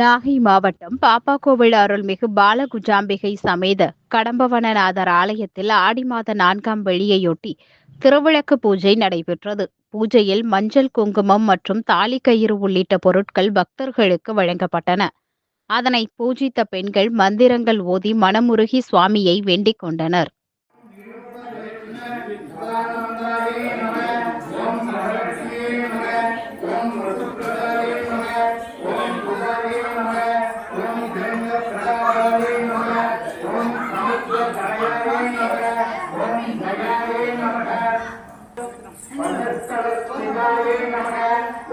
நாகை மாவட்டம் பாப்பாக்கோவில் அருள்மிகு பாலகுஜாம்பிகை சமேத கடம்பவனநாதர் ஆலயத்தில் ஆடி மாத 4ஆம் வெள்ளியையொட்டி திருவிளக்கு பூஜை நடைபெற்றது. பூஜையில் மஞ்சள், குங்குமம் மற்றும் தாலி கயிறு உள்ளிட்ட பொருட்கள் பக்தர்களுக்கு வழங்கப்பட்டன. அதனை பூஜித்த பெண்கள் மந்திரங்கள் ஓதி மனமுருகி சுவாமியை வேண்டிக் கொண்டனர்.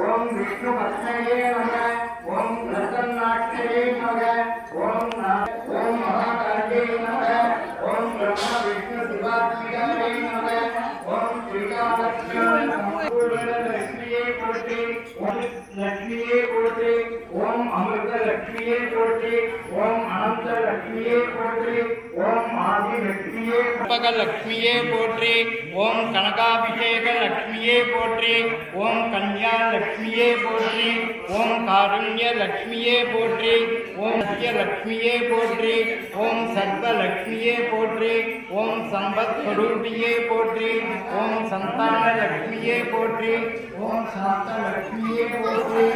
ओम विष्णु पत्न्ये नमः ओम प्रसन्नाक्षये नमः ओम महाकाले नमः ओम ब्रह्मा विष्णु शिवात्मिकाये नमः ओम श्रीकालक्ष्मी लक्ष्मीये पोट्रि ओम लक्ष्मीये पोट्रि ओम अमृत लक्ष्मीये पोट्रि ओम अनंत लक्ष्मीये पोट्रि ओम आदि लक्ष्मीये लक्ष्मीये पोट्रि ओम कनकाभिषेक लक्ष्मीये पोट्रि ओम कन्या लक्ष्मीये पोट्रि ओम कारुण्य लक्ष्मीये पोट्रि ओम सत्य लक्ष्मीये पोट्रि ओम सर्व लक्ष्मीये पोट्रि ओम संपत् स्वरूपिये पोट्रि ओम संतान लक्ष्मीये पोट्रि ओम शांत लक्ष्मीये पोट्रि